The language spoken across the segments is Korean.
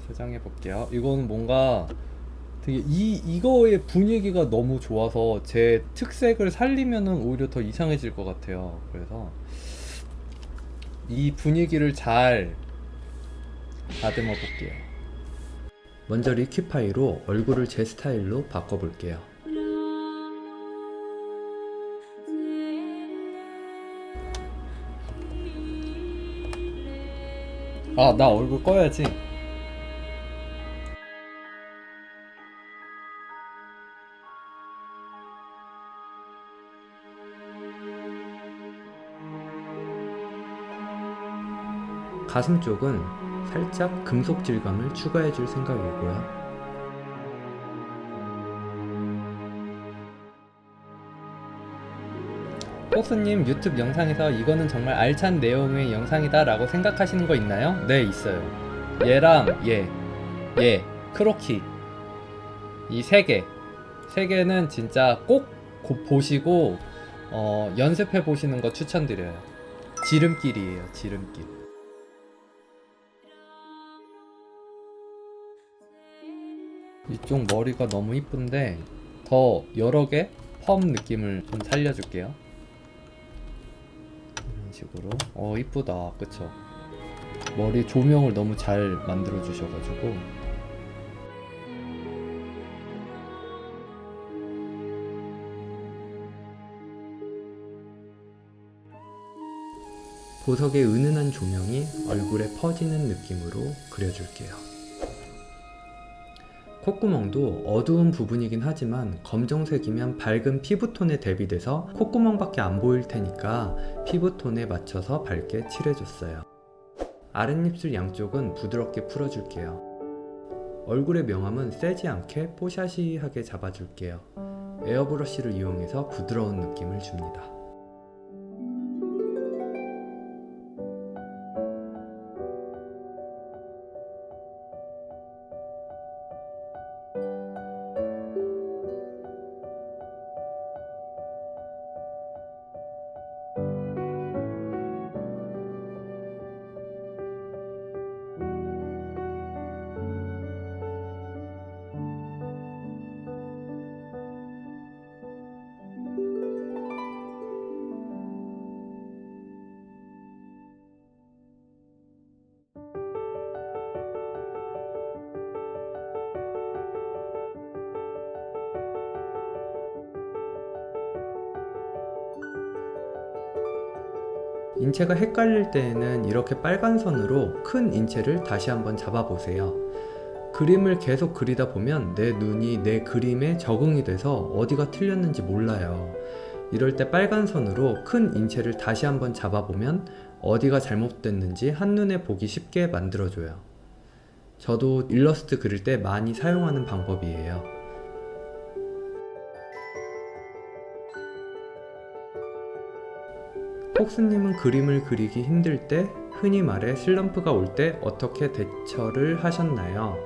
저장해 볼게요. 이거는 뭔가 되게 이거의 분위기가 너무 좋아서 제 특색을 살리면은 오히려 더 이상해질 것 같아요. 그래서 이 분위기를 잘 다듬어 볼게요. 먼저 리퀴파이로 얼굴을 제 스타일로 바꿔볼게요. 아, 나 얼굴 꺼야지. 가슴 쪽은 살짝 금속 질감을 추가해 줄 생각이고요. 폭스님 유튜브 영상에서 이거는 정말 알찬 내용의 영상이다 라고 생각하시는 거 있나요? 네, 있어요. 얘랑 얘 크로키 이 세 개는 진짜 꼭 보시고 연습해 보시는 거 추천드려요. 지름길이에요, 지름길. 이쪽 머리가 너무 이쁜데 더 여러 개 펌 느낌을 좀 살려줄게요. 이런 식으로. 이쁘다, 그쵸? 머리 조명을 너무 잘 만들어 주셔가지고. 보석의 은은한 조명이 얼굴에 퍼지는 느낌으로 그려줄게요. 콧구멍도 어두운 부분이긴 하지만 검정색이면 밝은 피부톤에 대비돼서 콧구멍밖에 안 보일 테니까 피부톤에 맞춰서 밝게 칠해줬어요. 아랫입술 양쪽은 부드럽게 풀어줄게요. 얼굴의 명암은 세지 않게 뽀샤시하게 잡아줄게요. 에어브러쉬를 이용해서 부드러운 느낌을 줍니다. 인체가 헷갈릴 때에는 이렇게 빨간 선으로 큰 인체를 다시 한번 잡아보세요. 그림을 계속 그리다 보면 내 눈이 내 그림에 적응이 돼서 어디가 틀렸는지 몰라요. 이럴 때 빨간 선으로 큰 인체를 다시 한번 잡아보면 어디가 잘못됐는지 한눈에 보기 쉽게 만들어줘요. 저도 일러스트 그릴 때 많이 사용하는 방법이에요. 폭스님은 그림을 그리기 힘들 때, 흔히 말해 슬럼프가 올 때 어떻게 대처를 하셨나요?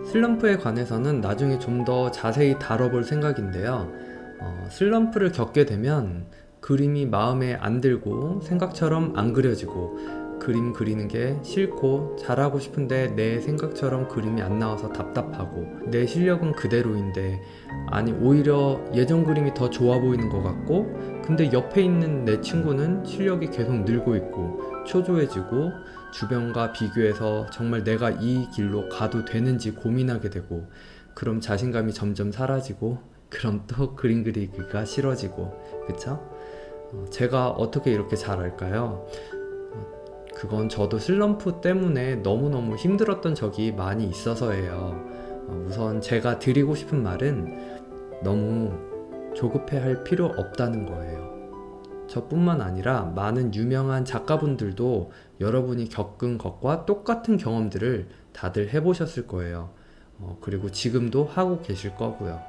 슬럼프에 관해서는 나중에 좀 더 자세히 다뤄볼 생각인데요. 슬럼프를 겪게 되면 그림이 마음에 안 들고 생각처럼 안 그려지고 그림 그리는 게 싫고 잘하고 싶은데 내 생각처럼 그림이 안 나와서 답답하고 내 실력은 그대로인데 아니 오히려 예전 그림이 더 좋아 보이는 것 같고 근데 옆에 있는 내 친구는 실력이 계속 늘고 있고 초조해지고 주변과 비교해서 정말 내가 이 길로 가도 되는지 고민하게 되고 그럼 자신감이 점점 사라지고 그럼 또 그림 그리기가 싫어지고 그쵸? 제가 어떻게 이렇게 잘할까요? 그건 저도 슬럼프 때문에 너무너무 힘들었던 적이 많이 있어서예요. 우선 제가 드리고 싶은 말은 너무 조급해 할 필요 없다는 거예요. 저뿐만 아니라 많은 유명한 작가분들도 여러분이 겪은 것과 똑같은 경험들을 다들 해보셨을 거예요. 그리고 지금도 하고 계실 거고요.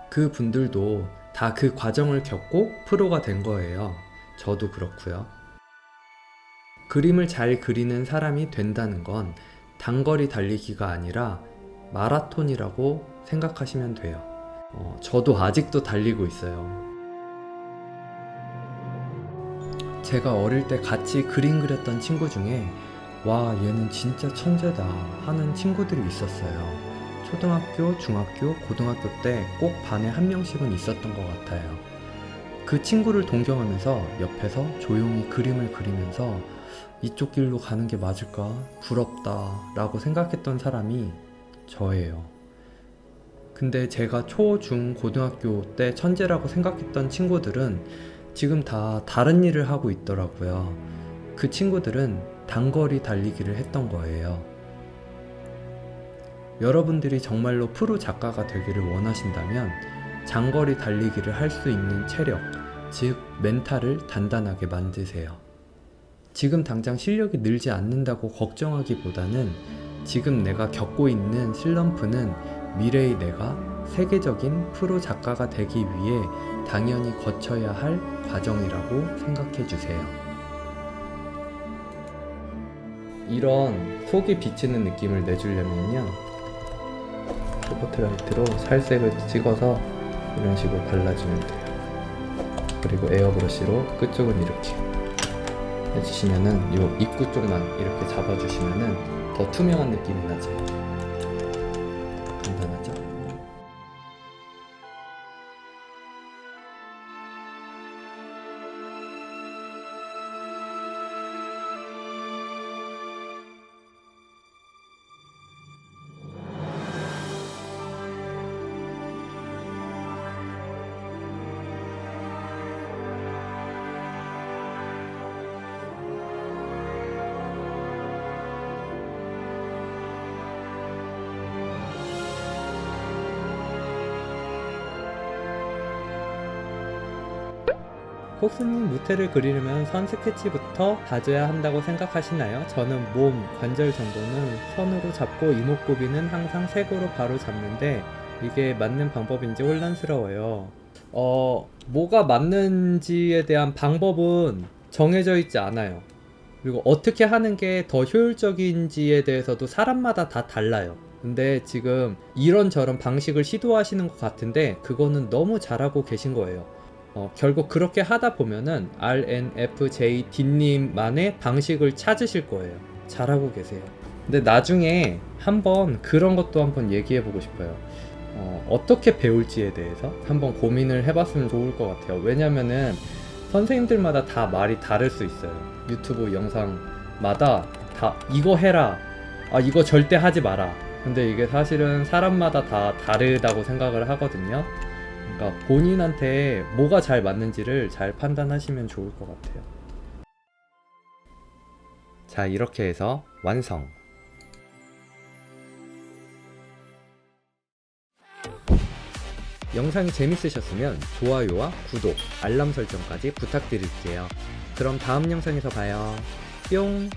그 분들도 다 그 과정을 겪고 프로가 된 거예요. 저도 그렇고요. 그림을 잘 그리는 사람이 된다는 건 단거리 달리기가 아니라 마라톤이라고 생각하시면 돼요. 저도 아직도 달리고 있어요. 제가 어릴 때 같이 그림 그렸던 친구 중에 와, 얘는 진짜 천재다 하는 친구들이 있었어요. 초등학교, 중학교, 고등학교 때 꼭 반에 한 명씩은 있었던 것 같아요. 그 친구를 동경하면서 옆에서 조용히 그림을 그리면서 이쪽 길로 가는 게 맞을까? 부럽다 라고 생각했던 사람이 저예요. 근데 제가 초, 중, 고등학교 때 천재라고 생각했던 친구들은 지금 다 다른 일을 하고 있더라고요. 그 친구들은 단거리 달리기를 했던 거예요. 여러분들이 정말로 프로 작가가 되기를 원하신다면 장거리 달리기를 할 수 있는 체력, 즉 멘탈을 단단하게 만드세요. 지금 당장 실력이 늘지 않는다고 걱정하기보다는 지금 내가 겪고 있는 슬럼프는 미래의 내가 세계적인 프로 작가가 되기 위해 당연히 거쳐야 할 과정이라고 생각해 주세요. 이런 속이 비치는 느낌을 내주려면요, 스포트라이트로 살색을 찍어서 이런 식으로 발라주면 돼요. 그리고 에어브러쉬로 끝쪽은 이렇게 해주시면은 이 입구 쪽만 이렇게 잡아주시면은 더 투명한 느낌이 나죠. 간단하죠? 폭스님 무태를 그리려면 선 스케치부터 다져야 한다고 생각하시나요? 저는 몸, 관절 정도는 선으로 잡고 이목구비는 항상 색으로 바로 잡는데 이게 맞는 방법인지 혼란스러워요. 뭐가 맞는지에 대한 방법은 정해져 있지 않아요. 그리고 어떻게 하는 게 더 효율적인지에 대해서도 사람마다 다 달라요. 근데 지금 이런저런 방식을 시도하시는 것 같은데 그거는 너무 잘하고 계신 거예요. 결국 그렇게 하다 보면은 RNFJD님만의 방식을 찾으실 거예요. 잘하고 계세요. 근데 나중에 한번 그런 것도 한번 얘기해 보고 싶어요. 어떻게 배울지에 대해서 한번 고민을 해봤으면 좋을 것 같아요. 왜냐면은 선생님들마다 다 말이 다를 수 있어요. 유튜브 영상마다 다 이거 해라, 이거 절대 하지 마라. 근데 이게 사실은 사람마다 다 다르다고 생각을 하거든요. 그러니까 본인한테 뭐가 잘 맞는지를 잘 판단하시면 좋을 것 같아요. 자, 이렇게 해서 완성. 영상이 재밌으셨으면 좋아요와 구독, 알람 설정까지 부탁드릴게요. 그럼 다음 영상에서 봐요. 뿅!